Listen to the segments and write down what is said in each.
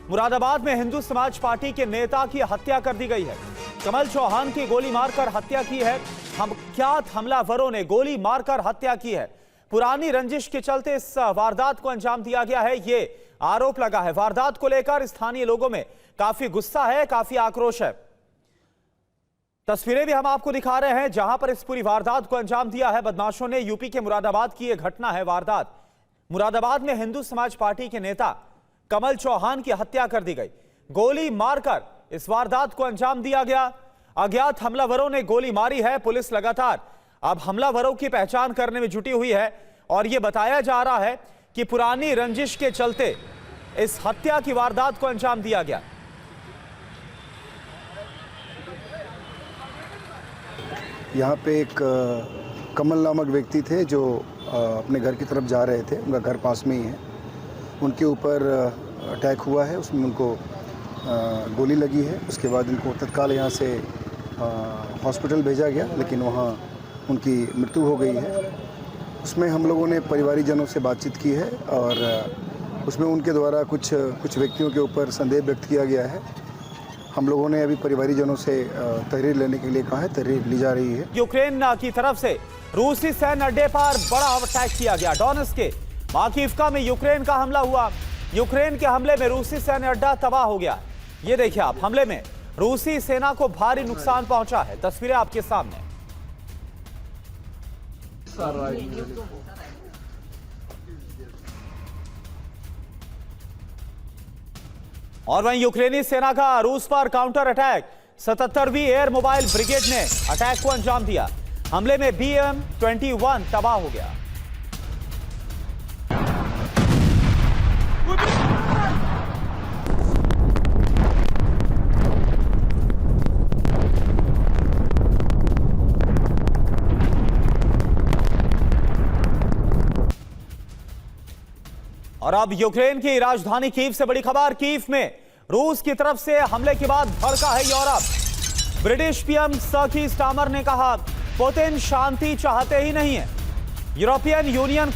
मुरादाबाद में हिंदू समाज पार्टी के नेता की हत्या कर दी गई है। कमल चौहान की गोली मारकर हत्या की है। कुख्यात हमलावरों ने गोली मारकर हत्या की है। पुरानी रंजिश के चलते इस वारदात को अंजाम दिया गया है, ये आरोप लगा है। वारदात को लेकर स्थानीय लोगों में काफी गुस्सा है, काफी आक्रोश है। तस्वीरें भी हम आपको दिखा रहे हैं जहां पर इस पूरी वारदात को अंजाम दिया है बदमाशों ने। यूपी के मुरादाबाद की यह घटना है। वारदात मुरादाबाद में हिंदू समाज पार्टी के नेता कमल चौहान की हत्या कर दी गई। गोली मारकर इस वारदात को अंजाम दिया गया। अज्ञात हमलावरों ने गोली मारी है। पुलिस लगातार अब हमलावरों की पहचान करने में जुटी हुई है और यह बताया जा रहा है कि पुरानी रंजिश के चलते इस हत्या की वारदात को अंजाम दिया गया। यहाँ पे एक कमल नामक व्यक्ति थे जो अपने घर की तरफ जा रहे थे। उनका घर पास में ही है। उनके ऊपर अटैक हुआ है, उसमें उनको गोली लगी है। उसके बाद उनको तत्काल यहाँ से हॉस्पिटल भेजा गया, लेकिन वहाँ उनकी मृत्यु हो गई है। उसमें हम लोगों ने परिवारीजनों से बातचीत की है और उसमें उनके द्वारा कुछ व्यक्तियों के ऊपर संदेह व्यक्त किया गया है। हम लोगों ने अभी परिवारीजनों से तहरीर लेने के लिए कहा है, तहरीर ली जा रही है। यूक्रेन की तरफ से रूसी सैन्य अड्डे पर बड़ा अटैक किया गया। डोनेट्स्क के माकीव्का में यूक्रेन का हमला हुआ। यूक्रेन के हमले में रूसी सैन्य अड्डा तबाह हो गया। ये देखिए आप, हमले में रूसी सेना को भारी नुकसान पहुंचा है। तस्वीरें आपके सामने। और वहीं यूक्रेनी सेना का रूस पर काउंटर अटैक। 77वीं एयर मोबाइल ब्रिगेड ने अटैक को अंजाम दिया। हमले में BM-21 तबाह हो गया। और अब यूक्रेन की राजधानी कीव से बड़ी खबर। कीव में रूस की तरफ से हमले के बाद भड़का है यूरोप। ब्रिटिश पीएम सर कीर स्टारमर ने कहा पुतिन शांति चाहते ही नहीं है। यूरोपियन यूनियन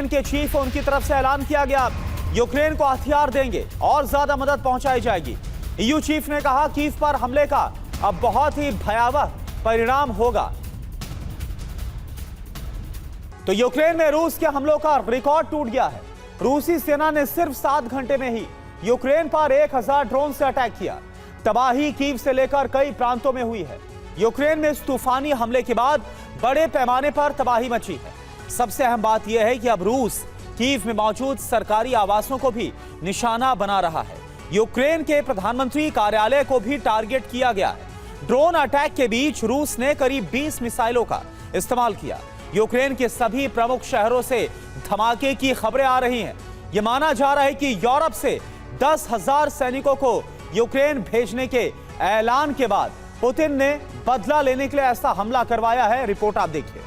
के चीफ उनकी तरफ से ऐलान किया गया, यूक्रेन को हथियार देंगे और ज्यादा मदद पहुंचाई जाएगी। ईयू चीफ ने कहा कीव पर हमले का अब बहुत ही भयावह परिणाम होगा। तो यूक्रेन में रूस के हमलों का रिकॉर्ड टूट गया है। रूसी सेना ने सिर्फ 7 घंटे में ही यूक्रेन पर 1000 ड्रोन से अटैक किया। तबाही कीव से लेकर कई प्रांतों में हुई है। यूक्रेन में इस तूफानी हमले के बाद बड़े पैमाने पर तबाही मची है। सबसे अहम बात यह है कि अब रूस कीव में मौजूद सरकारी आवासों को भी निशाना बना रहा है। यूक्रेन के प्रधानमंत्री कार्यालय को भी टारगेट किया गया है। ड्रोन अटैक के बीच रूस ने करीब 20 मिसाइलों का इस्तेमाल किया। यूक्रेन के सभी प्रमुख शहरों से धमाके की खबरें आ रही हैं। यह माना जा रहा है कि यूरोप से 10,000 सैनिकों को यूक्रेन भेजने के ऐलान के बाद पुतिन ने बदला लेने के लिए ऐसा हमला करवाया है। रिपोर्ट आप देखिए।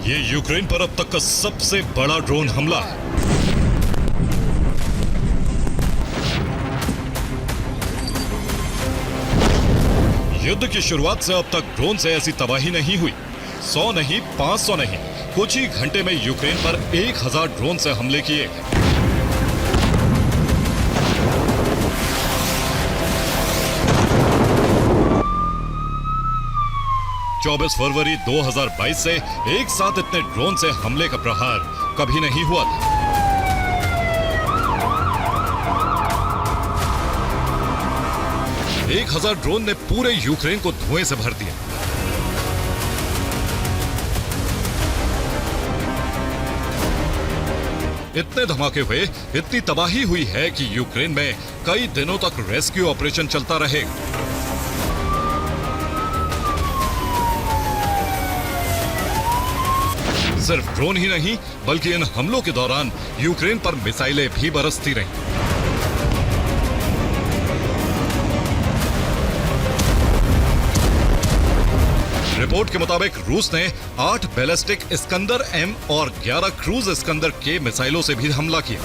ये यूक्रेन पर अब तक का सबसे बड़ा ड्रोन हमला है। युद्ध की शुरुआत से अब तक ड्रोन से ऐसी तबाही नहीं हुई। 100 नहीं, 500 नहीं, कुछ ही घंटे में यूक्रेन पर 1000 ड्रोन से हमले किए। चौबीस फरवरी 2022 से एक साथ इतने ड्रोन से हमले का प्रहार कभी नहीं हुआ था। एक 1000 ड्रोन ने पूरे यूक्रेन को धुएं से भर दिया। इतने धमाके हुए, इतनी तबाही हुई है कि यूक्रेन में कई दिनों तक रेस्क्यू ऑपरेशन चलता रहेगा। सिर्फ ड्रोन ही नहीं, बल्कि इन हमलों के दौरान यूक्रेन पर मिसाइलें भी बरसती रहीं। रिपोर्ट के मुताबिक रूस ने 8 बैलिस्टिक इस्कंदर M और 11 क्रूज इस्कंदर K मिसाइलों से भी हमला किया।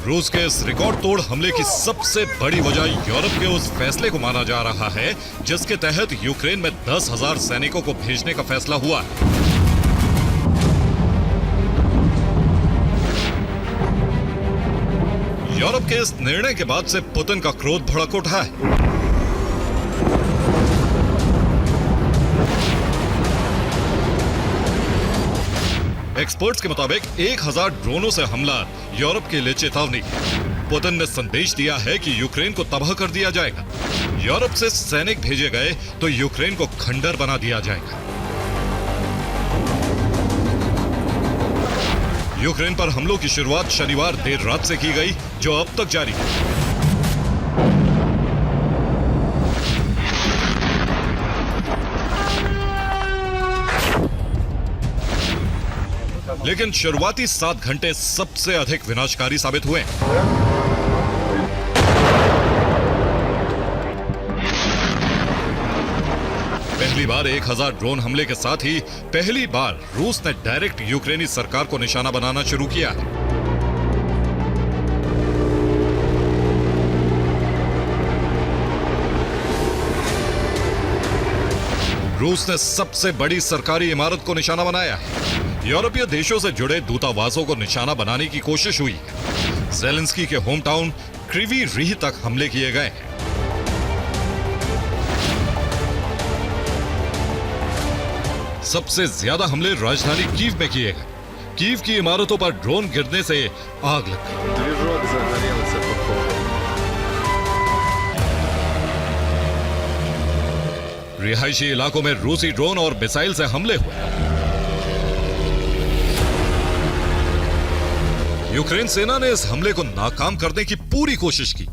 रूस के इस रिकॉर्ड तोड़ हमले की सबसे बड़ी वजह यूरोप के उस फैसले को माना जा रहा है जिसके तहत यूक्रेन में 10,000 सैनिकों को भेजने का फैसला हुआ है। यूरोप के इस निर्णय के बाद से पुतिन का क्रोध भड़क उठा है। एक्सपर्ट्स के मुताबिक 1000 ड्रोनों से हमला यूरोप के लिए चेतावनी। पुतिन ने संदेश दिया है कि यूक्रेन को तबाह कर दिया जाएगा। यूरोप से सैनिक भेजे गए तो यूक्रेन को खंडर बना दिया जाएगा। यूक्रेन पर हमलों की शुरुआत शनिवार देर रात से की गई, जो अब तक जारी है। लेकिन शुरुआती 7 घंटे सबसे अधिक विनाशकारी साबित हुए। पहली बार 1000 ड्रोन हमले के साथ ही पहली बार रूस ने डायरेक्ट यूक्रेनी सरकार को निशाना बनाना शुरू किया है। रूस ने सबसे बड़ी सरकारी इमारत को निशाना बनाया है। यूरोपीय देशों से जुड़े दूतावासों को निशाना बनाने की कोशिश हुई है। ज़ेलेंस्की के होम टाउन क्रीवी रीह तक हमले किए गए हैं। सबसे ज्यादा हमले राजधानी कीव में किए गए। कीव की इमारतों पर ड्रोन गिरने से आग लग गई। रिहायशी इलाकों में रूसी ड्रोन और मिसाइल से हमले हुए। यूक्रेन सेना ने इस हमले को नाकाम करने की पूरी कोशिश की।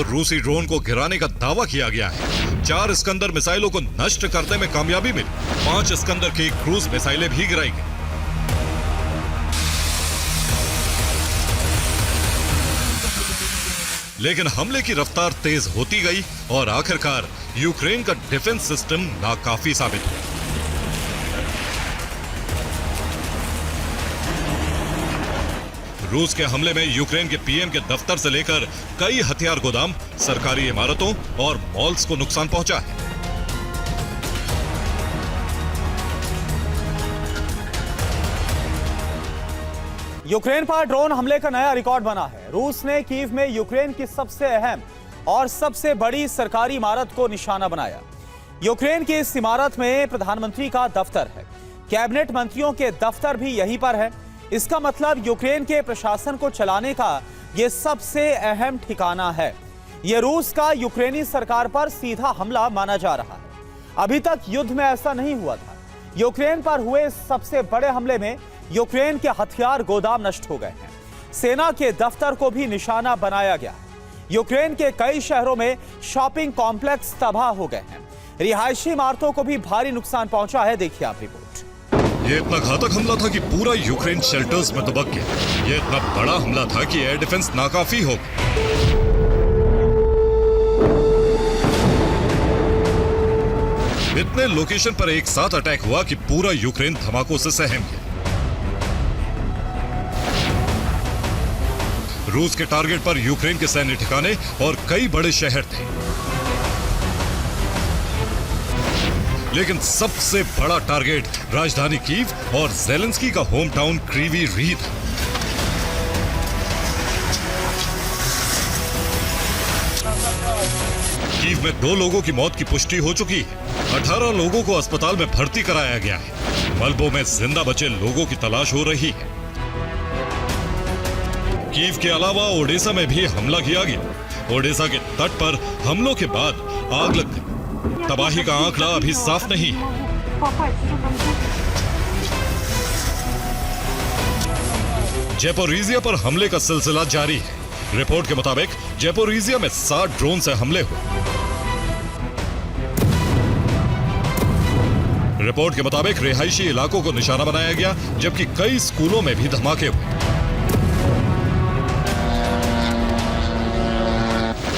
रूसी ड्रोन को गिराने का दावा किया गया है। 4 इस्कंदर मिसाइलों को नष्ट करने में कामयाबी मिली। 5 इस्कंदर की क्रूज मिसाइलें भी गिराई गई। लेकिन हमले की रफ्तार तेज होती गई और आखिरकार यूक्रेन का डिफेंस सिस्टम नाकाफी साबित हुआ। रूस के हमले में यूक्रेन के पीएम के दफ्तर से लेकर कई हथियार गोदाम, सरकारी इमारतों और मॉल्स को नुकसान पहुंचा है। यूक्रेन पर ड्रोन हमले का नया रिकॉर्ड बना है। रूस ने कीव में यूक्रेन की सबसे अहम और सबसे बड़ी सरकारी इमारत को निशाना बनाया। यूक्रेन की इस इमारत में प्रधानमंत्री का दफ्तर है। कैबिनेट मंत्रियों के दफ्तर भी यहीं पर है। इसका मतलब यूक्रेन के प्रशासन को चलाने का यह सबसे अहम ठिकाना है। यह रूस का यूक्रेनी सरकार पर सीधा हमला माना जा रहा है। अभी तक युद्ध में ऐसा नहीं हुआ था। यूक्रेन पर हुए सबसे बड़े हमले में यूक्रेन के हथियार गोदाम नष्ट हो गए हैं। सेना के दफ्तर को भी निशाना बनाया गया है। यूक्रेन के कई शहरों में शॉपिंग कॉम्प्लेक्स तबाह हो गए हैं। रिहायशी इमारतों को भी भारी नुकसान पहुंचा है। देखिए आप रिपोर्ट। ये इतना घातक हमला था कि पूरा यूक्रेन शेल्टर्स में दुबक गया। ये इतना बड़ा हमला था कि एयर डिफेंस नाकाफी हो गया। इतने लोकेशन पर एक साथ अटैक हुआ कि पूरा यूक्रेन धमाकों से सहम गया। रूस के टारगेट पर यूक्रेन के सैन्य ठिकाने और कई बड़े शहर थे। लेकिन सबसे बड़ा टारगेट राजधानी कीव और ज़ेलेंस्की का होम टाउन क्रीवी रीह था। कीव में 2 लोगों की मौत की पुष्टि हो चुकी है। 18 लोगों को अस्पताल में भर्ती कराया गया है। मलबों में जिंदा बचे लोगों की तलाश हो रही है। कीव के अलावा ओडेसा में भी हमला किया गया। ओडेसा के तट पर हमलों के बाद आग लग गई। तबाही का आंकड़ा अभी साफ नहीं है। ज़ेपोरिज़िया पर हमले का सिलसिला जारी है। रिपोर्ट के मुताबिक ज़ेपोरिज़िया में 60 ड्रोन से हमले हुए। रिपोर्ट के मुताबिक रिहायशी इलाकों को निशाना बनाया गया, जबकि कई स्कूलों में भी धमाके हुए।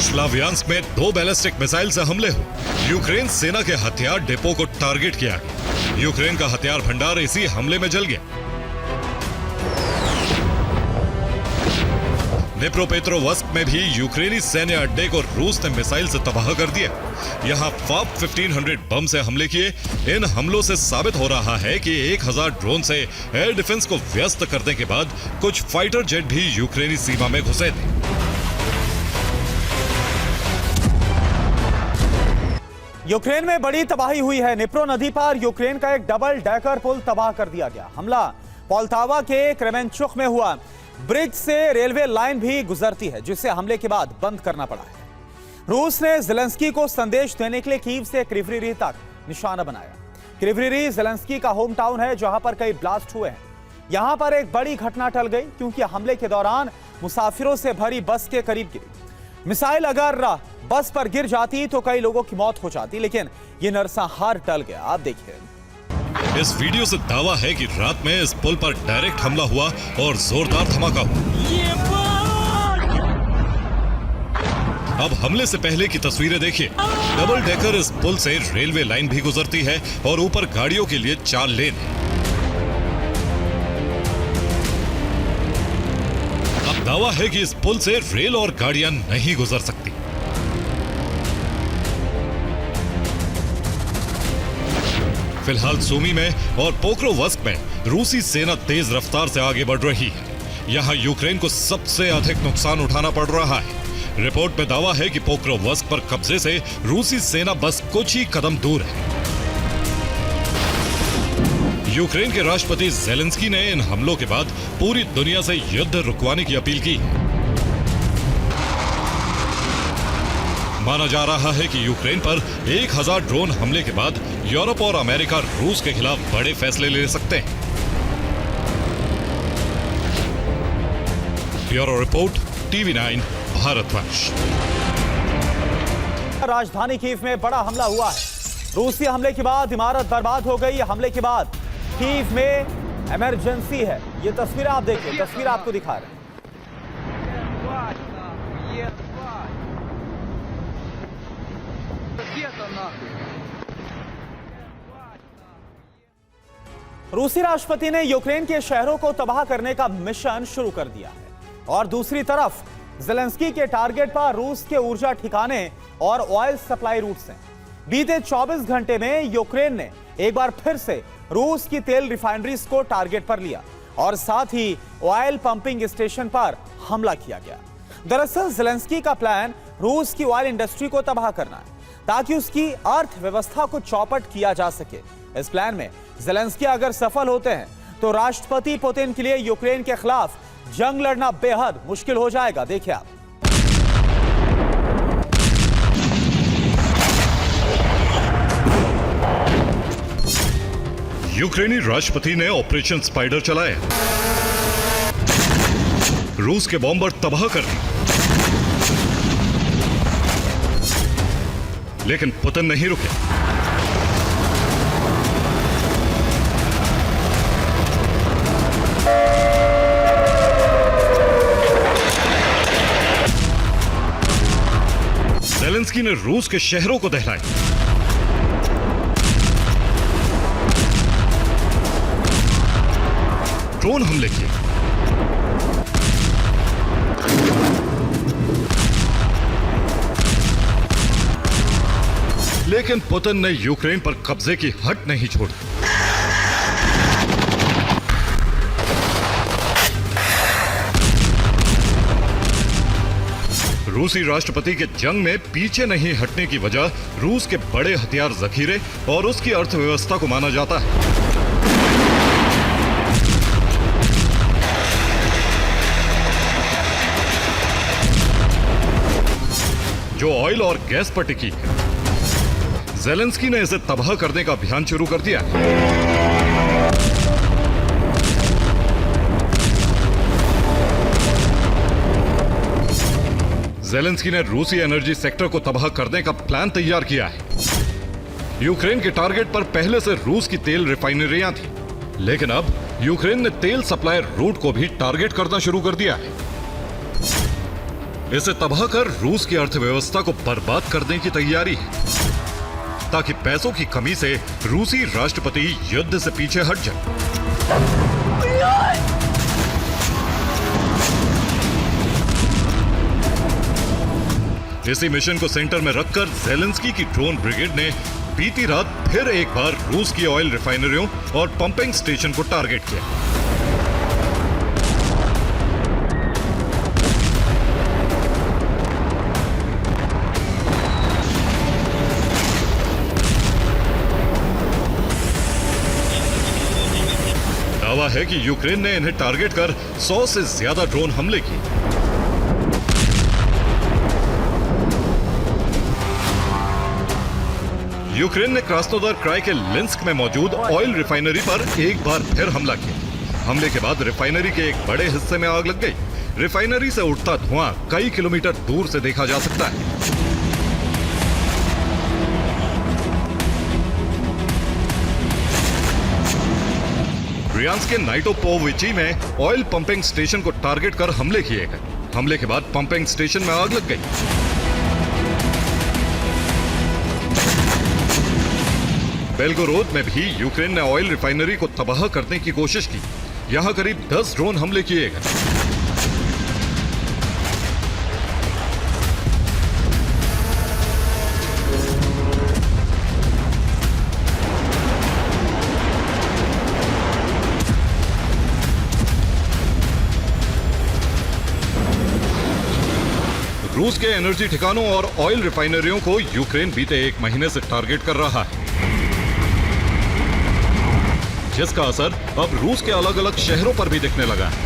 स्लावियांस्क में 2 बैलिस्टिक मिसाइल से हमले हुए। यूक्रेन सेना के हथियार डिपो को टारगेट किया गया। यूक्रेन का हथियार भंडार इसी हमले में जल गया। निप्रोपेट्रोवस्क में भी यूक्रेनी सैन्य अड्डे को रूस ने मिसाइल से तबाह कर दिया। यहाँ FAB 1500 बम से हमले किए। इन हमलों से साबित हो रहा है कि 1000 ड्रोन से एयर डिफेंस को व्यस्त करने के बाद कुछ फाइटर जेट भी यूक्रेनी सीमा में घुसे थे। यूक्रेन में बड़ी तबाही हुई है। निप्रो नदी पर यूक्रेन का एक डबल डेकर पुल तबाह कर दिया गया। हमला पोल्टावा के क्रेमेंचुक में हुआ। ब्रिज से रेलवे लाइन भी गुजरती है, जिसे हमले के बाद बंद करना पड़ा है। रूस ने ज़ेलेंस्की को संदेश देने के लिए कीव से क्रिवरीरी तक निशाना बनाया। क्रिवरीरी ज़ेलेंस्की का होम टाउन है, जहां पर कई ब्लास्ट हुए हैं। यहां पर एक बड़ी घटना टल गई, क्योंकि हमले के दौरान मुसाफिरों से भरी बस के करीब गिरी। मिसाइल अगर बस पर गिर जाती तो कई लोगों की मौत हो जाती, लेकिन ये नरसंहार टल गया। आप देखिए। इस वीडियो से दावा है कि रात में इस पुल पर डायरेक्ट हमला हुआ और जोरदार धमाका हुआ। अब हमले से पहले की तस्वीरें देखिए। डबल डेकर इस पुल से रेलवे लाइन भी गुजरती है और ऊपर गाड़ियों के लिए 4 लेन है। अब दावा है कि इस पुल से रेल और गाड़ियां नहीं गुजर सकती। फिलहाल सूमी में और पोक्रोवस्क में रूसी सेना तेज रफ्तार से आगे बढ़ रही है। यहां यूक्रेन को सबसे अधिक नुकसान उठाना पड़ रहा है। रिपोर्ट में दावा है कि पोक्रोवस्क पर कब्जे से रूसी सेना बस कुछ ही कदम दूर है। यूक्रेन के राष्ट्रपति ज़ेलेंस्की ने इन हमलों के बाद पूरी दुनिया से युद्ध रुकवाने की अपील की। माना जा रहा है कि यूक्रेन पर 1000 ड्रोन हमले के बाद यूरोप और अमेरिका रूस के खिलाफ बड़े फैसले ले सकते हैं। Bureau report, TV9 Bharatvarsh. राजधानी कीव में बड़ा हमला हुआ है। रूसी हमले के बाद इमारत बर्बाद हो गई। हमले के बाद कीव में इमरजेंसी है। ये तस्वीर आप देखिए, तस्वीर आपको दिखा रहे हैं। रूसी राष्ट्रपति ने यूक्रेन के शहरों को तबाह करने का मिशन शुरू कर दिया है और दूसरी तरफ ज़ेलेंस्की के टारगेट पर रूस के ऊर्जा ठिकाने और ऑयल सप्लाई रूट्स हैं। बीते 24 घंटे में यूक्रेन ने एक बार फिर से रूस की तेल रिफाइनरीज को टारगेट पर लिया और साथ ही ऑयल पंपिंग स्टेशन पर हमला किया गया। दरअसल ज़ेलेंस्की का प्लान रूस की ऑयल इंडस्ट्री को तबाह करना है, ताकि उसकी अर्थव्यवस्था को चौपट किया जा सके। इस प्लान में ज़ेलेंस्की अगर सफल होते हैं तो राष्ट्रपति पुतिन के लिए यूक्रेन के खिलाफ जंग लड़ना बेहद मुश्किल हो जाएगा। देखिए आप। यूक्रेनी राष्ट्रपति ने ऑपरेशन स्पाइडर चलाया, रूस के बॉम्बर तबाह कर दिए, लेकिन पुतिन नहीं रुके। ज़ेलेंस्की ने रूस के शहरों को दहलाया। ड्रोन हमले किए। लेकिन पुतिन ने यूक्रेन पर कब्जे की हट नहीं छोड़ी। रूसी राष्ट्रपति के जंग में पीछे नहीं हटने की वजह रूस के बड़े हथियार जखीरे और उसकी अर्थव्यवस्था को माना जाता है। जो ऑयल और गैस पर टिकी है। ज़ेलेंस्की ने इसे तबाह करने का अभियान शुरू कर दिया है। ज़ेलेंस्की ने रूसी एनर्जी सेक्टर को तबाह करने का प्लान तैयार किया है। यूक्रेन के टारगेट पर पहले से रूस की तेल रिफाइनरियां थी, लेकिन अब यूक्रेन ने तेल सप्लाई रूट को भी टारगेट करना शुरू कर दिया है। इसे तबाह कर रूस की अर्थव्यवस्था को बर्बाद करने की तैयारी है, ताकि पैसों की कमी से रूसी राष्ट्रपति युद्ध से पीछे हट जाए। इसी मिशन को सेंटर में रखकर ज़ेलेंस्की की ड्रोन ब्रिगेड ने बीती रात फिर एक बार रूस की ऑयल रिफाइनरियों और पंपिंग स्टेशन को टारगेट किया। दावा है कि यूक्रेन ने इन्हें टारगेट कर 100 से ज्यादा ड्रोन हमले किए। यूक्रेन ने क्रास्नोदार क्राई के लिंस्क में मौजूद ऑयल रिफाइनरी पर एक बार फिर हमला किया। हमले के बाद रिफाइनरी के एक बड़े हिस्से में आग लग गई। रिफाइनरी से उठता धुआं कई किलोमीटर दूर से देखा जा सकता है। ब्रियांस्क के नाइटोपोविची में ऑयल पंपिंग स्टेशन को टारगेट कर हमले किए गए। हमले के बाद पंपिंग स्टेशन में आग लग गई। बेलगोरोद में भी यूक्रेन ने ऑयल रिफाइनरी को तबाह करने की कोशिश की। यहां करीब 10 ड्रोन हमले किए गए। रूस के एनर्जी ठिकानों और ऑयल रिफाइनरियों को यूक्रेन बीते एक महीने से टारगेट कर रहा है, जिसका असर अब रूस के अलग अलग शहरों पर भी दिखने लगा है।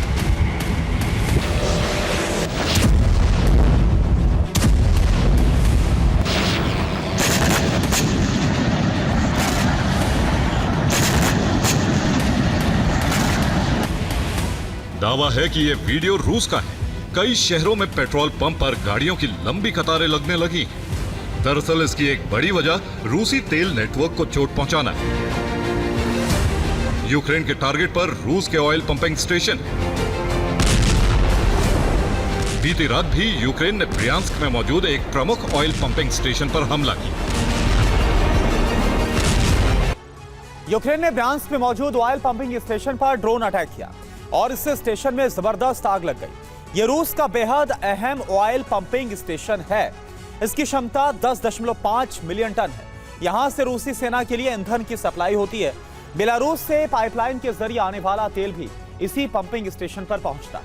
दावा है कि यह वीडियो रूस का है। कई शहरों में पेट्रोल पंप पर गाड़ियों की लंबी कतारें लगने लगी। दरअसल इसकी एक बड़ी वजह रूसी तेल नेटवर्क को चोट पहुंचाना है। यूक्रेन के टारगेट पर रूस के ऑयल पंपिंग स्टेशन। बीती रात भी यूक्रेन ने ब्रियांस्क में मौजूद एक प्रमुख ऑयल पंपिंग स्टेशन पर हमला किया। यूक्रेन ने ब्रियांस्क में मौजूद ऑयल पंपिंग स्टेशन पर ड्रोन अटैक किया और इससे स्टेशन में जबरदस्त आग लग गई। यह रूस का बेहद अहम ऑयल पंपिंग स्टेशन है। इसकी क्षमता 10.5 मिलियन टन है। यहां से रूसी सेना के लिए ईंधन की सप्लाई होती है। बेलारूस से पाइपलाइन के जरिए आने वाला तेल भी इसी पंपिंग स्टेशन पर पहुंचता है।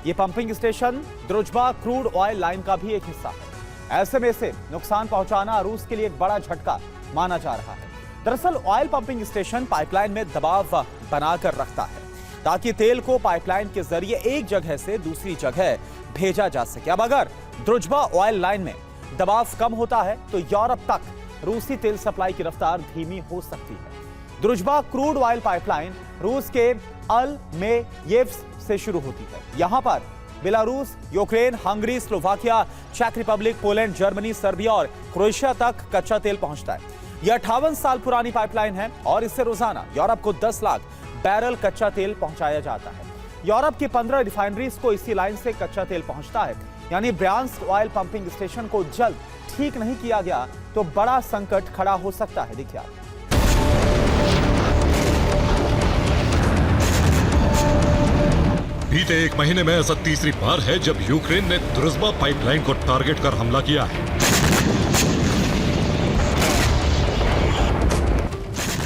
यह pumping station Druzhba crude oil line का भी एक हिस्सा है। ऐसे में से नुकसान पहुंचाना रूस के लिए एक बड़ा झटका माना जा रहा है। दरअसल ऑयल पंपिंग स्टेशन पाइपलाइन में दबाव बनाकर रखता है ताकि तेल को पाइपलाइन के जरिए एक जगह से दूसरी जगह भेजा जा सके। अब अगर द्रुजबा ऑयल लाइन में दबाव कम होता है तो यूरोप तक रूसी तेल सप्लाई की रफ्तार धीमी हो सकती है। द्रुजबा क्रूड ऑयल पाइपलाइन रूस के अल्मेयेव्स्क से शुरू होती है। यहां पर बेलारूस, यूक्रेन, हंगरी, स्लोवाकिया, चेक रिपब्लिक, पोलैंड, जर्मनी, सर्बिया और क्रोएशिया तक कच्चा तेल पहुंचता है। यह 58 साल पुरानी पाइपलाइन है और इससे रोजाना यूरोप को 10 लाख बैरल कच्चा तेल पहुंचाया जाता है। यूरोप की 15 रिफाइनरीज को इसी लाइन से कच्चा तेल पहुंचता है। यानी ब्रियांस्क ऑयल पंपिंग स्टेशन को जल्द ठीक नहीं किया गया तो बड़ा संकट खड़ा हो सकता है। देखिए आप। बीते एक महीने में ऐसा तीसरी बार है जब यूक्रेन ने द्रुजबा पाइपलाइन को टारगेट कर हमला किया है।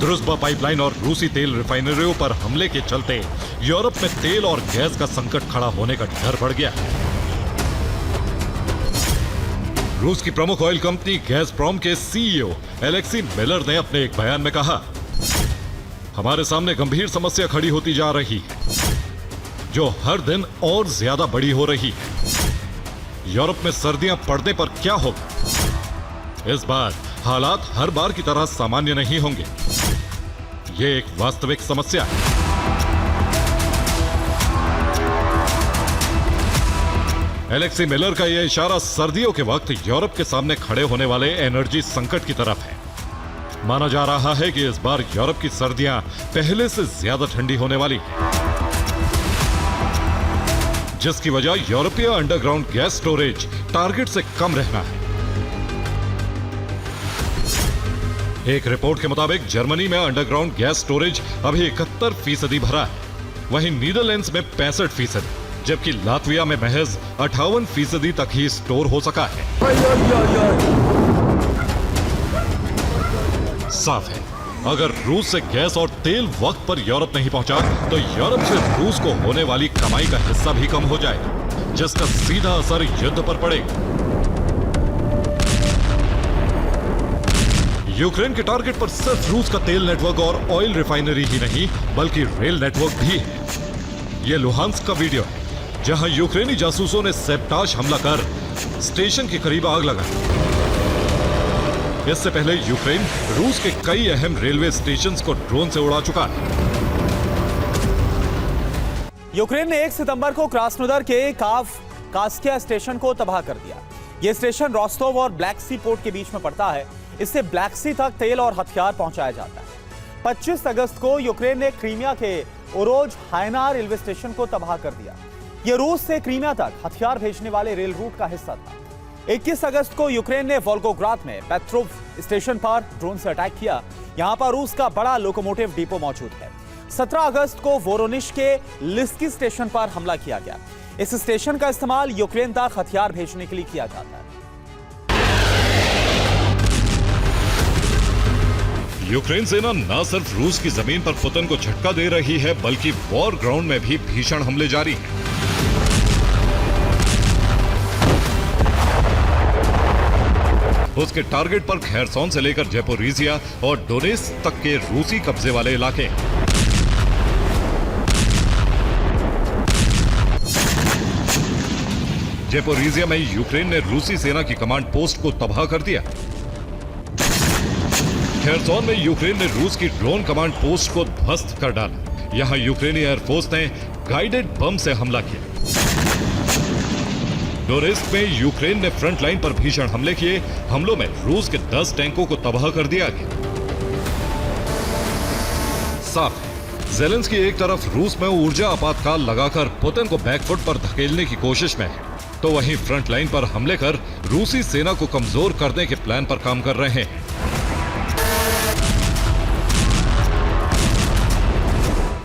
द्रुजबा पाइपलाइन और रूसी तेल रिफाइनरियों पर हमले के चलते यूरोप में तेल और गैस का संकट खड़ा होने का डर बढ़ गया। रूस की प्रमुख ऑयल कंपनी गैज़प्रोम के सीईओ एलेक्सी मिलर ने अपने एक बयान में कहा, हमारे सामने गंभीर समस्या खड़ी होती जा रही है जो हर दिन और ज्यादा बड़ी हो रही है। यूरोप में सर्दियां पड़ने पर क्या होगा? इस बार हालात हर बार की तरह सामान्य नहीं होंगे। ये एक वास्तविक समस्या है। एलेक्सी मिलर का यह इशारा सर्दियों के वक्त यूरोप के सामने खड़े होने वाले एनर्जी संकट की तरफ है। माना जा रहा है कि इस बार यूरोप की सर्दियां पहले से ज्यादा ठंडी होने वाली है, जिसकी वजह यूरोपीय अंडरग्राउंड गैस स्टोरेज टारगेट से कम रहना है। एक रिपोर्ट के मुताबिक जर्मनी में अंडरग्राउंड गैस स्टोरेज अभी 71% भरा है, वहीं नीदरलैंड्स में 65%, जबकि लातविया में महज 58% तक ही स्टोर हो सका है। साफ है, अगर रूस से गैस और तेल वक्त पर यूरोप नहीं पहुंचा तो यूरोप से रूस को होने वाली कमाई का हिस्सा भी कम हो जाएगा, जिसका सीधा असर युद्ध पर पड़ेगा। यूक्रेन के टारगेट पर सिर्फ रूस का तेल नेटवर्क और ऑयल रिफाइनरी ही नहीं बल्कि रेल नेटवर्क भी है। यह लुहांस्क का वीडियो है, जहां यूक्रेनी जासूसों ने सैबटाज हमला कर स्टेशन के करीब आग लगाई। इससे पहले यूक्रेन रूस के कई अहम रेलवे स्टेशंस को ड्रोन से उड़ा चुका है। यूक्रेन ने 1 सितंबर को क्रास्नोदर के कास्किया स्टेशन को तबाह कर दिया। यह स्टेशन रोस्टोव और ब्लैक सी पोर्ट के बीच में पड़ता है। इससे ब्लैक सी तक तेल और हथियार पहुंचाया जाता है। 25 अगस्त को यूक्रेन ने क्रीमिया के ओरोज हाइना रेलवे स्टेशन को तबाह कर दिया। यह रूस से क्रीमिया तक हथियार भेजने वाले रेल रूट का हिस्सा था। 21 अगस्त को यूक्रेन ने वोल्गोग्राद में पेट्रोव स्टेशन पर ड्रोन से अटैक किया। यहां पर रूस का बड़ा लोकोमोटिव डिपो मौजूद है। 17 अगस्त को वोरोनिश के लिस्की स्टेशन पर हमला किया गया। इस स्टेशन का इस्तेमाल यूक्रेन तक हथियार भेजने के लिए किया जाता है। यूक्रेन सेना न सिर्फ रूस की जमीन पर पुतिन को झटका दे रही है बल्कि वॉर ग्राउंड में भी भीषण हमले जारी हैं। उसके टारगेट पर खेरसोन से लेकर जेपोरीजिया और डोनेत्स्क तक के रूसी कब्जे वाले इलाके। जेपोरीजिया में यूक्रेन ने रूसी सेना की कमांड पोस्ट को तबाह कर दिया। खेरसोन में यूक्रेन ने रूस की ड्रोन कमांड पोस्ट को ध्वस्त कर डाला। यहां यूक्रेनी एयरफोर्स ने गाइडेड बम से हमला किया। डोनेत्स्क में यूक्रेन ने फ्रंट लाइन पर भीषण हमले किए। हमलों में रूस के 10 टैंकों को तबाह कर दिया गया। साफ है, ज़ेलेंस्की एक तरफ रूस में ऊर्जा आपातकाल लगाकर पुतिन को बैकफुट पर धकेलने की कोशिश में है, तो वहीं फ्रंट लाइन पर हमले कर रूसी सेना को कमजोर करने के प्लान पर काम कर रहे हैं।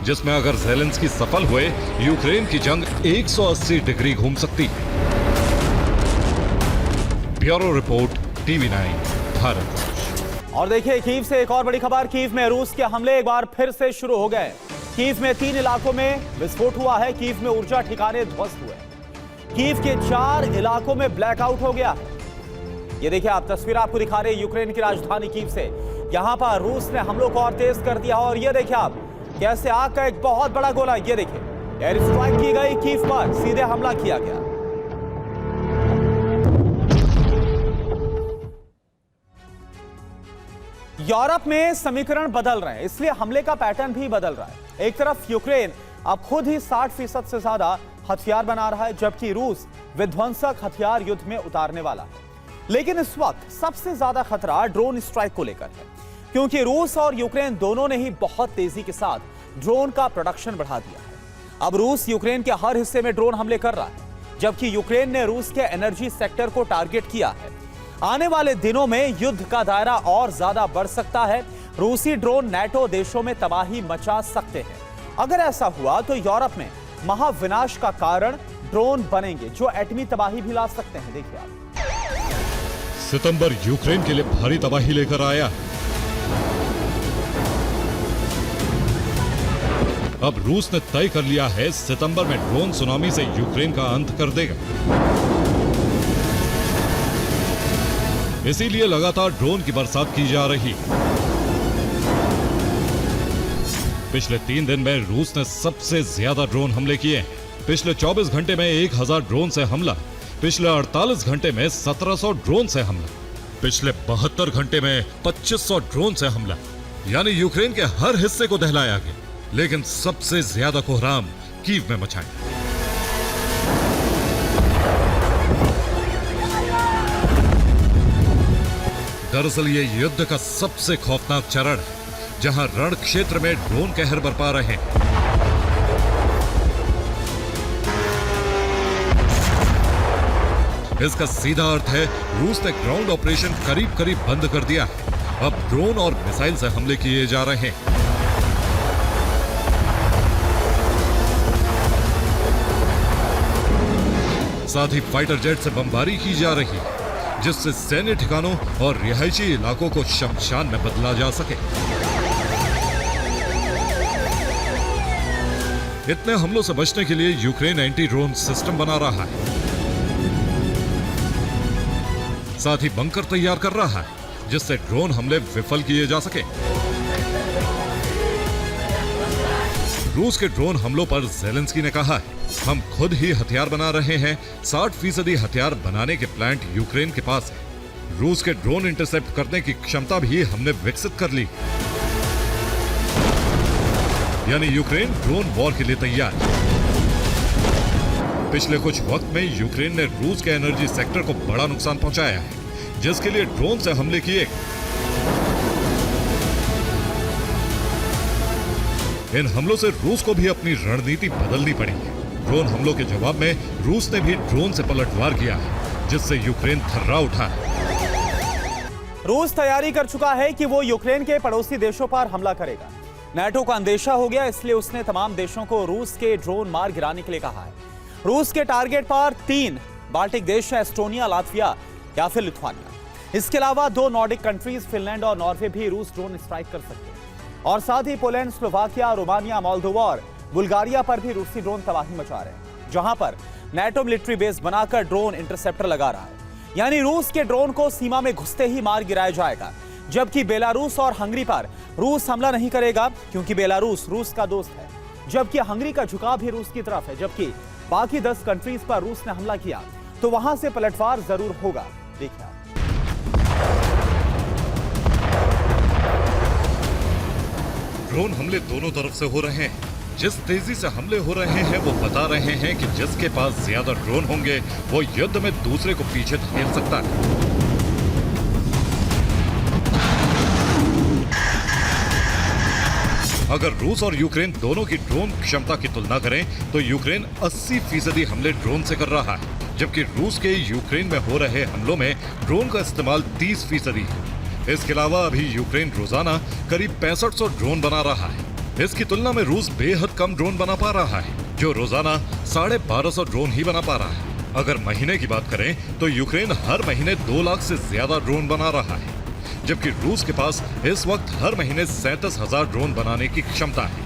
जिसमें अगर ज़ेलेंस्की सफल हुए यूक्रेन की जंग 180 डिग्री घूम सकती है। Bureau report, TV9 Bharat. और देखिए, कीव से एक और बड़ी खबर। कीव में रूस के हमले एक बार फिर से शुरू हो गए। कीव में 3 इलाकों में विस्फोट हुआ है। कीव में ऊर्जा ठिकाने ध्वस्त हुए। कीव के 4 इलाकों में ब्लैकआउट हो गया। ये देखिए, आप तस्वीर आपको दिखा रहे हैं यूक्रेन की राजधानी कीव से। यहां पर रूस ने हमलों को और तेज कर दिया। और ये देखिए आप कैसे आग का एक बहुत बड़ा गोला, ये देखिए, एयर स्ट्राइक की गई कीव पर, सीधे हमला किया गया। यूरोप में समीकरण बदल रहे हैं, इसलिए हमले का पैटर्न भी बदल रहा है। एक तरफ यूक्रेन अब खुद ही 60% से ज्यादा हथियार बना रहा है, जबकि रूस विध्वंसक हथियार युद्ध में उतारने वाला है। लेकिन इस वक्त सबसे ज्यादा खतरा ड्रोन स्ट्राइक को लेकर है, क्योंकि रूस और यूक्रेन दोनों ने ही बहुत तेजी के साथ ड्रोन का प्रोडक्शन बढ़ा दिया है। अब रूस यूक्रेन के हर हिस्से में ड्रोन हमले कर रहा है, जबकि यूक्रेन ने रूस के एनर्जी सेक्टर को टारगेट किया है। आने वाले दिनों में युद्ध का दायरा और ज्यादा बढ़ सकता है। रूसी ड्रोन नाटो देशों में तबाही मचा सकते हैं। अगर ऐसा हुआ तो यूरोप में महाविनाश का कारण ड्रोन बनेंगे, जो एटमी तबाही भी ला सकते हैं। देखिए आप, सितंबर यूक्रेन के लिए भारी तबाही लेकर आया। अब रूस ने तय कर लिया है सितंबर में ड्रोन सुनामी से यूक्रेन का अंत कर देगा। इसीलिए लगातार ड्रोन की बरसात की जा रही। पिछले 3 दिन में रूस ने सबसे ज्यादा ड्रोन हमले किए हैं। पिछले 24 घंटे में 1000 ड्रोन से हमला। पिछले 48 घंटे में 1700 ड्रोन से हमला। पिछले 72 घंटे में 2500 ड्रोन से हमला। यानी यूक्रेन के हर हिस्से को दहलाया गया, लेकिन सबसे ज्यादा कोहराम कीव में मचाया। दरअसल ये युद्ध का सबसे खौफनाक चरण है, जहां रण क्षेत्र में ड्रोन कहर बरपा रहे हैं। इसका सीधा अर्थ है रूस ने ग्राउंड ऑपरेशन करीब करीब बंद कर दिया है। अब ड्रोन और मिसाइल से हमले किए जा रहे हैं। साथ ही फाइटर जेट से बमबारी की जा रही है, जिससे सैन्य ठिकानों और रिहायशी इलाकों को शमशान में बदला जा सके। इतने हमलों से बचने के लिए यूक्रेन एंटी ड्रोन सिस्टम बना रहा है, साथ ही बंकर तैयार कर रहा है जिससे ड्रोन हमले विफल किए जा सके। रूस के ड्रोन हमलों पर ज़ेलेंस्की ने कहा है, हम खुद ही हथियार बना रहे हैं, 60% हथियार बनाने के प्लांट यूक्रेन के पास है। रूस के ड्रोन इंटरसेप्ट करने की क्षमता भी हमने विकसित कर ली, यानी यूक्रेन ड्रोन वॉर के लिए तैयार है। पिछले कुछ वक्त में यूक्रेन ने रूस के एनर्जी सेक्टर को बड़ा नुकसान पहुंचाया है, जिसके लिए ड्रोन से हमले किए। इन हमलों से रूस को भी अपनी रणनीति बदलनी पड़ी है। ड्रोन हमलों के जवाब में रूस ने भी ड्रोन से पलटवार किया है, जिससे यूक्रेन थर्रा उठा है। रूस तैयारी कर चुका है कि वो यूक्रेन के पड़ोसी देशों पर हमला करेगा। नाटो का अंदेशा हो गया, इसलिए उसने तमाम देशों को रूस के ड्रोन मार गिराने के लिए कहा है। रूस के टारगेट पर 3 बाल्टिक देश हैं, एस्टोनिया, लातविया या फिर लिथुआनिया। इसके अलावा 2 नॉर्डिक कंट्रीज फिनलैंड और नॉर्वे भी रूस ड्रोन स्ट्राइक कर सकते हैं। और साथ ही पोलैंड, स्लोवाकिया, रोमानिया, मोल्दोवा और बुल्गारिया पर भी रूसी ड्रोन तबाही मचा रहे हैं, जहां पर नाटो मिलिट्री बेस बनाकर ड्रोन इंटरसेप्टर लगा रहा है। यानी रूस के ड्रोन को सीमा में घुसते ही मार गिराया जाएगा, जबकि बेलारूस और हंगरी पर रूस हमला नहीं करेगा, क्योंकि बेलारूस रूस का दोस्त है, जबकि हंगरी का झुकाव भी रूस की तरफ है। जबकि बाकी 10 कंट्रीज पर रूस ने हमला किया तो वहां से पलटवार जरूर होगा। देखिए आप। ड्रोन हमले दोनों तरफ से हो रहे हैं। जिस तेजी से हमले हो रहे हैं वो बता रहे हैं कि जिसके पास ज्यादा ड्रोन होंगे वो युद्ध में दूसरे को पीछे धकेल सकता है। अगर रूस और यूक्रेन दोनों की ड्रोन क्षमता की तुलना करें तो यूक्रेन 80% हमले ड्रोन से कर रहा है, जबकि रूस के यूक्रेन में हो रहे हमलों में ड्रोन का इस्तेमाल 30% है। इसके अलावा अभी यूक्रेन रोजाना करीब 6500 ड्रोन बना रहा है। इसकी तुलना में रूस बेहद कम ड्रोन बना पा रहा है, जो रोजाना 1250 ड्रोन ही बना पा रहा है। अगर महीने की बात करें तो यूक्रेन हर महीने 2 लाख से ज्यादा ड्रोन बना रहा है, जबकि रूस के पास इस वक्त हर महीने 37,000 ड्रोन बनाने की क्षमता है।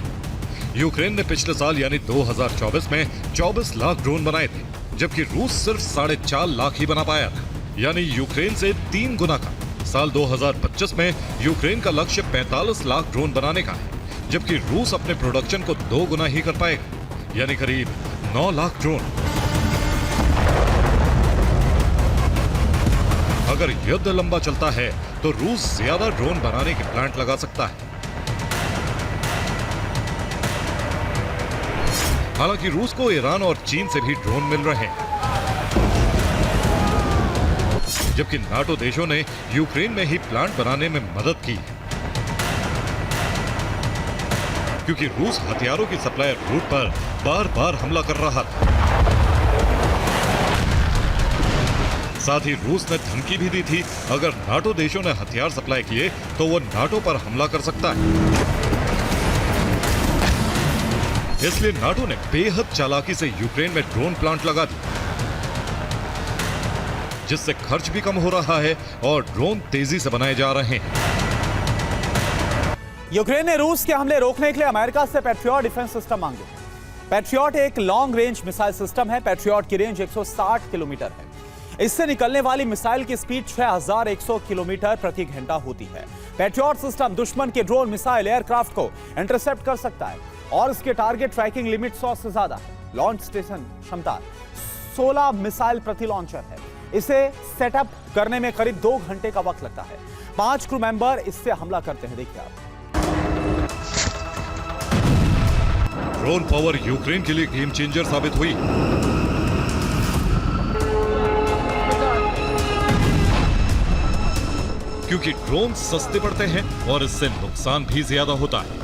यूक्रेन ने पिछले साल यानी 2024 में 24 लाख ड्रोन बनाए थे, जबकि रूस सिर्फ 4.5 लाख ही बना पाया था, यानी यूक्रेन से 3 गुना का। साल 2025 में यूक्रेन का लक्ष्य 45 लाख ड्रोन बनाने का है, जबकि रूस अपने प्रोडक्शन को 2 गुना ही कर पाएगा, यानी करीब 9 लाख ड्रोन। अगर युद्ध लंबा चलता है तो रूस ज्यादा ड्रोन बनाने के प्लांट लगा सकता है। हालांकि रूस को ईरान और चीन से भी ड्रोन मिल रहे हैं, जबकि नाटो देशों ने यूक्रेन में ही प्लांट बनाने में मदद की, क्योंकि रूस हथियारों की सप्लाई रूट पर बार-बार हमला कर रहा था। साथ ही रूस ने धमकी भी दी थी, अगर नाटो देशों ने हथियार सप्लाई किए तो वो नाटो पर हमला कर सकता है। इसलिए नाटो ने बेहद चालाकी से यूक्रेन में ड्रोन प्लांट लगा दिए, जिससे खर्च भी कम हो रहा है और ड्रोन तेजी से बनाए जा रहे हैं। यूक्रेन ने रूस के हमले रोकने के लिए अमेरिका से पैट्रियट डिफेंस सिस्टम मांगे। पैट्रियट एक लॉन्ग रेंज मिसाइल सिस्टम है। पैट्रियट की रेंज 160 किलोमीटर है। इससे निकलने वाली मिसाइल की स्पीड 6100 किलोमीटर प्रति घंटा होती है। पैट्रियट सिस्टम दुश्मन के ड्रोन, मिसाइल, एयरक्राफ्ट को इंटरसेप्ट कर सकता है और इसके टारगेट ट्रैकिंग लिमिट 100 से ज्यादा है। लॉन्च स्टेशन क्षमता 16 मिसाइल प्रति लॉन्चर है। इसे सेटअप करने में करीब 2 घंटे का वक्त लगता है। 5 क्रू मेंबर इससे हमला करते हैं। देखिए आप। ड्रोन पावर यूक्रेन के लिए गेम चेंजर साबित हुई। क्योंकि ड्रोन सस्ते पड़ते हैं और इससे नुकसान भी ज्यादा होता है।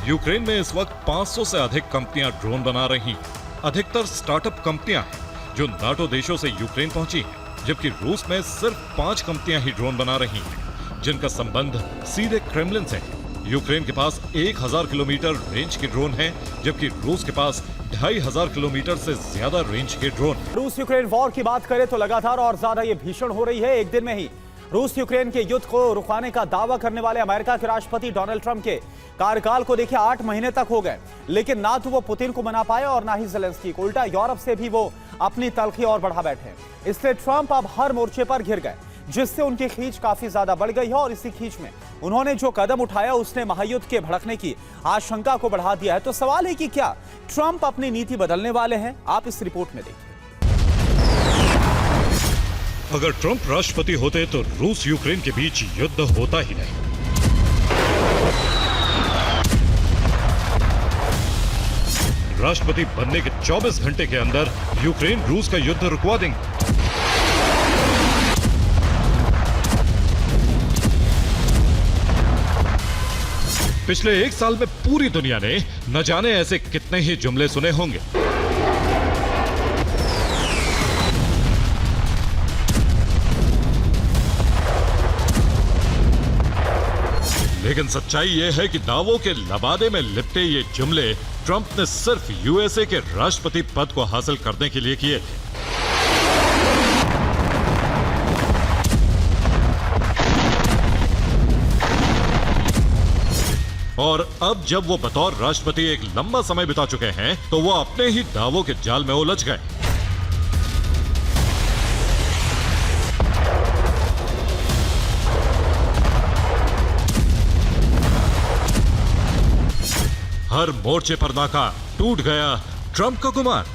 यूक्रेन में इस वक्त 500 से अधिक कंपनियां ड्रोन बना रही हैं। अधिकतर स्टार्टअप कंपनियां हैं जो नाटो देशों से यूक्रेन पहुंची हैं, जबकि रूस में सिर्फ 5 कंपनियां ही ड्रोन बना रही हैं, जिनका संबंध सीधे क्रेमलिन से है। यूक्रेन के पास 1000 किलोमीटर रेंज के ड्रोन हैं, जबकि रूस के पास 2500 किलोमीटर से ज्यादा रेंज के ड्रोन। रूस यूक्रेन वॉर की बात करें तो लगातार और ज्यादा ये भीषण हो रही है। एक दिन में ही रूस यूक्रेन के युद्ध को रुकवाने का दावा करने वाले अमेरिका के राष्ट्रपति डोनाल्ड ट्रंप के कार्यकाल को देखिए 8 महीने तक हो गए, लेकिन ना तो वो पुतिन को मना पाए और ना ही ज़ेलेंस्की को। उल्टा यूरोप से भी वो अपनी तलखी और बढ़ा बैठे। इसलिए ट्रंप अब हर मोर्चे पर घिर गए, जिससे उनकी खींच काफी ज्यादा बढ़ गई है। और इसी खींच में उन्होंने जो कदम उठाया उसने महायुद्ध के भड़कने की आशंका को बढ़ा दिया है। तो सवाल है कि क्या ट्रंप अपनी नीति बदलने वाले हैं? आप इस रिपोर्ट में देखिए। अगर ट्रंप राष्ट्रपति होते तो रूस यूक्रेन के बीच युद्ध होता ही नहीं। राष्ट्रपति बनने के 24 घंटे के अंदर यूक्रेन रूस का युद्ध रुकवा देंगे। पिछले 1 साल में पूरी दुनिया ने न जाने ऐसे कितने ही जुमले सुने होंगे, लेकिन सच्चाई यह है कि दावों के लबादे में लिपटे ये जुमले ट्रंप ने सिर्फ यूएसए के राष्ट्रपति पद को हासिल करने के लिए किए थे। और अब जब वो बतौर राष्ट्रपति एक लंबा समय बिता चुके हैं, तो वो अपने ही दावों के जाल में उलझ गए। हर मोर्चे पर नाकाम, टूट गया ट्रंप का गुमान।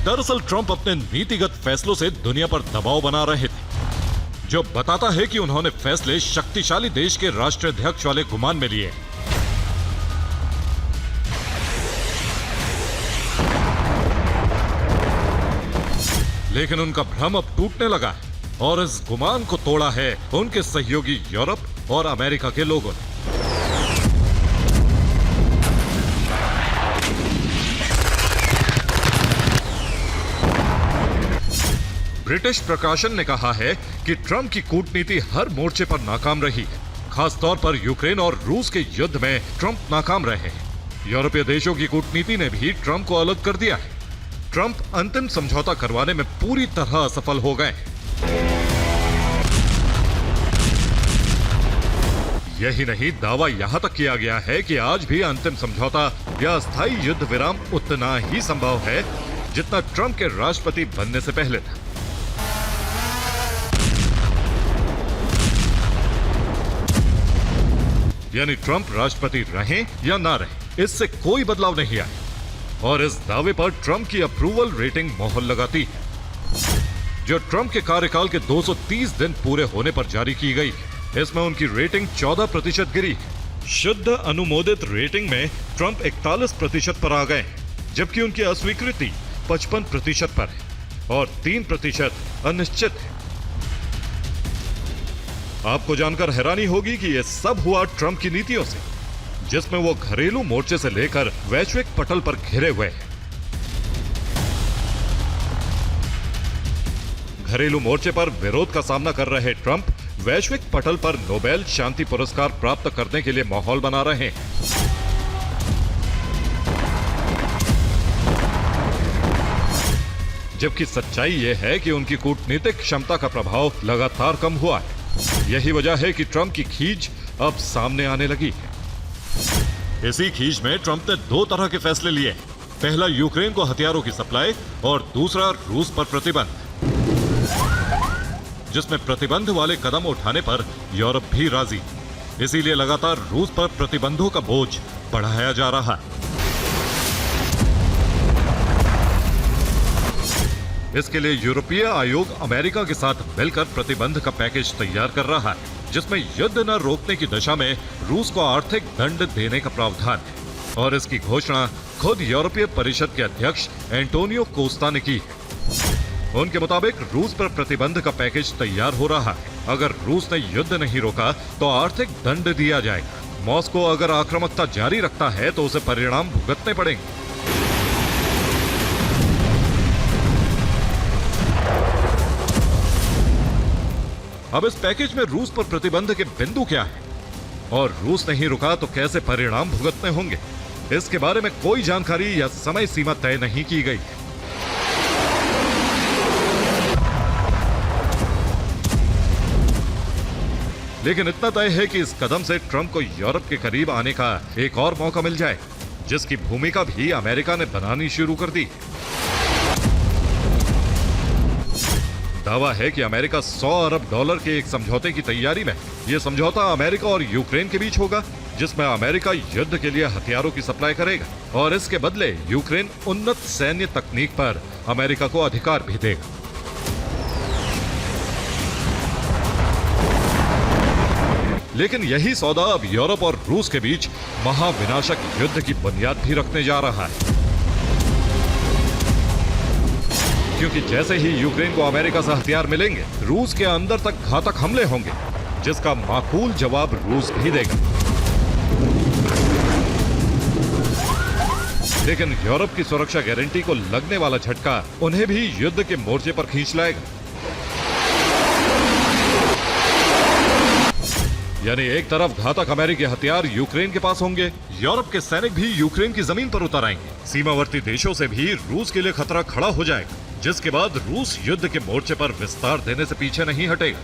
दरअसल ट्रंप अपने नीतिगत फैसलों से दुनिया पर दबाव बना रहे थे, जो बताता है कि उन्होंने फैसले शक्तिशाली देश के राष्ट्राध्यक्ष वाले गुमान में लिए। लेकिन उनका भ्रम अब टूटने लगा है और इस गुमान को तोड़ा है उनके सहयोगी यूरोप और अमेरिका के लोगों ने। ब्रिटिश प्रकाशन ने कहा है कि ट्रंप की कूटनीति हर मोर्चे पर नाकाम रही है। खासतौर पर यूक्रेन और रूस के युद्ध में ट्रंप नाकाम रहे हैं। यूरोपीय देशों की कूटनीति ने भी ट्रंप को अलग कर दिया है। ट्रंप अंतिम समझौता करवाने में पूरी तरह असफल हो गए। यही नहीं, दावा यहां तक किया गया है कि आज भी अंतिम समझौता या अस्थायी युद्ध विराम उतना ही संभव है जितना ट्रंप के राष्ट्रपति बनने से पहले था। यानी ट्रंप राष्ट्रपति रहें या ना रहें, इससे कोई बदलाव नहीं आया। और इस दावे पर ट्रंप की अप्रूवल रेटिंग मोहर लगाती है, जो ट्रंप के कार्यकाल के 230 दिन पूरे होने पर जारी की गई। इसमें उनकी रेटिंग 14% गिरी। शुद्ध अनुमोदित रेटिंग में ट्रंप 41% पर आ गए, जबकि उनकी अस्वीकृति 55% पर है और 3% अनिश्चित है। आपको जानकर हैरानी होगी कि यह सब हुआ ट्रंप की नीतियों से, जिसमें वो घरेलू मोर्चे से लेकर वैश्विक पटल पर घिरे हुए हैं। घरेलू मोर्चे पर विरोध का सामना कर रहे ट्रंप वैश्विक पटल पर नोबेल शांति पुरस्कार प्राप्त करने के लिए माहौल बना रहे हैं। जबकि सच्चाई यह है कि उनकी कूटनीतिक क्षमता का प्रभाव लगातार कम हुआ है। यही वजह है कि ट्रंप की खींच अब सामने आने लगी है। इसी खींच में ट्रंप ने 2 तरह के फैसले लिए। पहला, यूक्रेन को हथियारों की सप्लाई और दूसरा, रूस पर प्रतिबंध, जिसमें प्रतिबंध वाले कदम उठाने पर यूरोप भी राजी। इसीलिए लगातार रूस पर प्रतिबंधों का बोझ बढ़ाया जा रहा है। इसके लिए यूरोपीय आयोग अमेरिका के साथ मिलकर प्रतिबंध का पैकेज तैयार कर रहा है, जिसमें युद्ध न रोकने की दशा में रूस को आर्थिक दंड देने का प्रावधान है। और इसकी घोषणा खुद यूरोपीय परिषद के अध्यक्ष एंटोनियो कोस्टा ने की है। उनके मुताबिक रूस पर प्रतिबंध का पैकेज तैयार हो रहा है। अगर रूस ने युद्ध नहीं रोका तो आर्थिक दंड दिया जाएगा। मॉस्को अगर आक्रामकता जारी रखता है तो उसे परिणाम भुगतने पड़ेंगे। अब इस पैकेज में रूस पर प्रतिबंध के बिंदु क्या है और रूस नहीं रुका तो कैसे परिणाम भुगतने होंगे, इसके बारे में कोई जानकारी या समय सीमा तय नहीं की गई है। लेकिन इतना तय है कि इस कदम से ट्रंप को यूरोप के करीब आने का एक और मौका मिल जाए, जिसकी भूमिका भी अमेरिका ने बनानी शुरू कर दी। दावा है कि अमेरिका $100 अरब के एक समझौते की तैयारी में। यह समझौता अमेरिका और यूक्रेन के बीच होगा, जिसमें अमेरिका युद्ध के लिए हथियारों की सप्लाई करेगा और इसके बदले यूक्रेन उन्नत सैन्य तकनीक पर अमेरिका को अधिकार भी देगा। लेकिन यही सौदा अब यूरोप और रूस के बीच महाविनाशक युद्ध की बुनियाद भी रखने जा रहा है, क्योंकि जैसे ही यूक्रेन को अमेरिका से हथियार मिलेंगे, रूस के अंदर तक घातक हमले होंगे, जिसका माकूल जवाब रूस भी देगा। लेकिन यूरोप की सुरक्षा गारंटी को लगने वाला झटका उन्हें भी युद्ध के मोर्चे पर खींच लाएगा। यानी एक तरफ घातक अमेरिकी हथियार यूक्रेन के पास होंगे, यूरोप के सैनिक भी यूक्रेन की जमीन पर उतर आएंगे, सीमावर्ती देशों से भी रूस के लिए खतरा खड़ा हो जाएगा, जिसके बाद रूस युद्ध के मोर्चे पर विस्तार देने से पीछे नहीं हटेगा।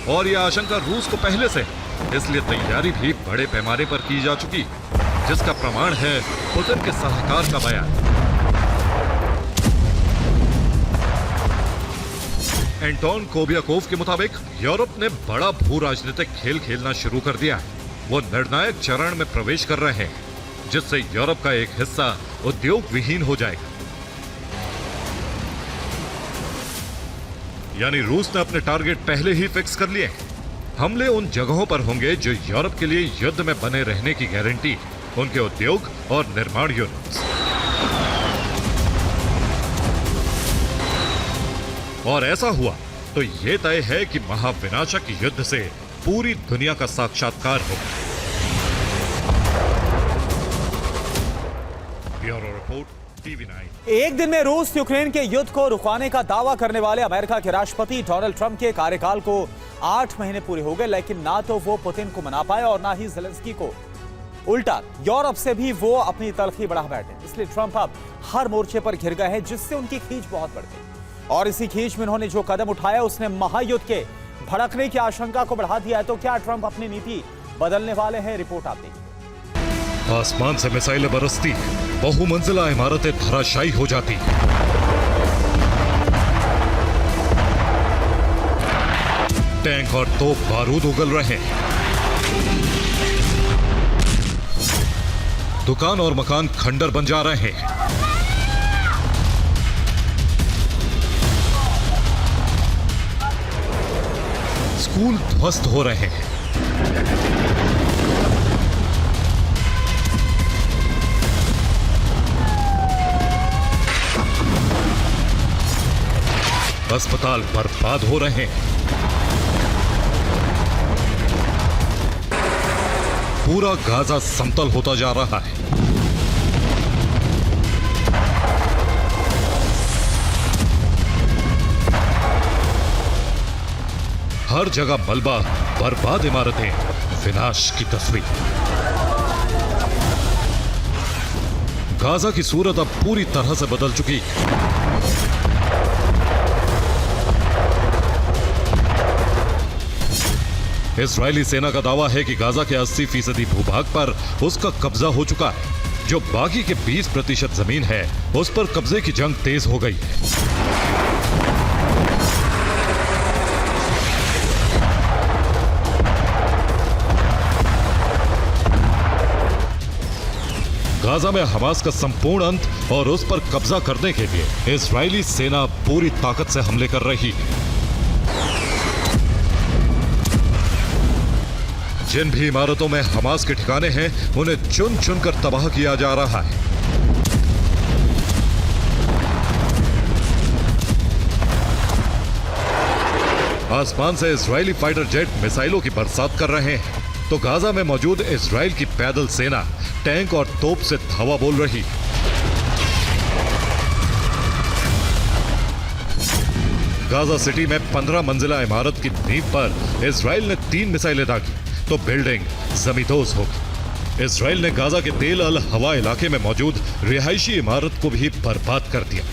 और यह आशंका रूस को पहले से, इसलिए तैयारी भी बड़े पैमाने पर की जा चुकी, जिसका प्रमाण है पुतिन के सलाहकार का बयान। एंटोन कोबियाकोव के मुताबिक यूरोप ने बड़ा भू राजनीतिक खेल खेलना शुरू कर दिया है। वो निर्णायक चरण में प्रवेश कर रहे हैं, जिससे यूरोप का एक हिस्सा उद्योग विहीन हो जाएगा। यानी रूस ने अपने टारगेट पहले ही फिक्स कर लिए हैं। हमले उन जगहों पर होंगे जो यूरोप के लिए युद्ध में बने रहने की गारंटी, उनके उद्योग और निर्माण यूनिट्स। और ऐसा हुआ तो यह तय है कि महाविनाशक युद्ध से पूरी दुनिया का साक्षात्कार होगा। Bureau report, TV9। एक दिन में रूस यूक्रेन के युद्ध को रुकवाने का दावा करने वाले अमेरिका के राष्ट्रपति डोनाल्ड ट्रंप के कार्यकाल को 8 महीने पूरे हो गए, लेकिन ना तो वो पुतिन को मना पाए और ना ही ज़ेलेंस्की को। उल्टा यूरोप से भी वो अपनी तलखी बढ़ा बैठे। इसलिए ट्रंप अब हर मोर्चे पर घिर गए हैं, जिससे उनकी खींच बहुत बढ़ गई। और इसी खींच में उन्होंने जो कदम उठाया, उसने महायुद्ध के भड़कने की आशंका को बढ़ा दिया है। तो क्या ट्रंप अपनी नीति बदलने वाले हैं? रिपोर्ट आप देखिए। आसमान से मिसाइलें बरसती, बहुमंजिला इमारतें धराशायी हो जाती, टैंक और तोप बारूद उगल रहे, दुकान और मकान खंडर बन जा रहे हैं, स्कूल ध्वस्त हो रहे हैं, अस्पताल बर्बाद हो रहे हैं, पूरा गाजा समतल होता जा रहा है। हर जगह मलबा, बर्बाद इमारतें, विनाश की तस्वीर। गाजा की सूरत अब पूरी तरह से बदल चुकी है। इजरायली सेना का दावा है कि गाजा के 80% भूभाग पर उसका कब्जा हो चुका है। जो बाकी के 20% जमीन है, उस पर कब्जे की जंग तेज हो गई है। गाजा में हमास का संपूर्ण अंत और उस पर कब्जा करने के लिए इजरायली सेना पूरी ताकत से हमले कर रही है। जिन भी इमारतों में हमास के ठिकाने हैं, उन्हें चुन चुन कर तबाह किया जा रहा है। आसमान से इजरायली फाइटर जेट मिसाइलों की बरसात कर रहे हैं, तो गाजा में मौजूद इजरायल की पैदल सेना टैंक और तोप से धावा बोल रही है। गाजा सिटी में 15 मंजिला इमारत की नींव पर इजराइल ने 3 मिसाइलें दागी तो बिल्डिंग जमींदोज हो गई। इजराइल ने गाजा के तेल अल हवा इलाके में मौजूद रिहायशी इमारत को भी बर्बाद कर दिया।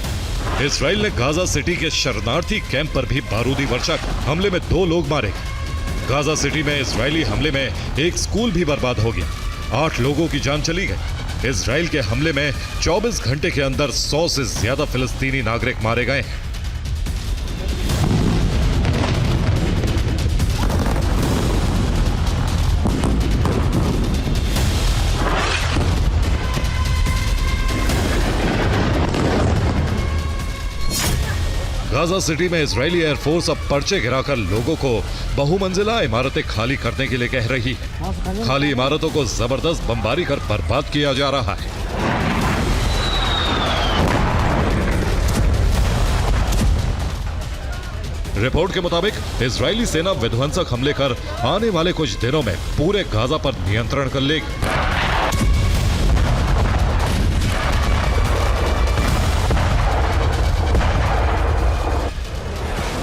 इजराइल ने गाजा सिटी के शरणार्थी कैंप पर भी बारूदी वर्षा की। हमले में 2 लोग मारे गए। गाजा सिटी में इजरायली हमले में एक स्कूल भी बर्बाद हो गया। 8 लोगों की जान चली गई। इजराइल के हमले में 24 घंटे के अंदर 100 से ज्यादा फिलिस्तीनी नागरिक मारे गए हैं। गाजा सिटी में इजरायली एयरफोर्स अब पर्चे गिराकर लोगों को बहुमंजिला इमारतें खाली करने के लिए कह रही है। खाली इमारतों को जबरदस्त बमबारी कर बर्बाद किया जा रहा है। रिपोर्ट के मुताबिक इजरायली सेना विध्वंसक हमले कर आने वाले कुछ दिनों में पूरे गाजा पर नियंत्रण कर लेगी।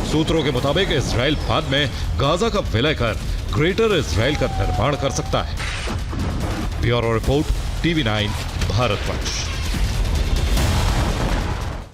सूत्रों के मुताबिक इजराइल बाद में गाजा का विलय कर ग्रेटर इजराइल का निर्माण कर सकता है। Bureau report, TV9 Bharatvarsh.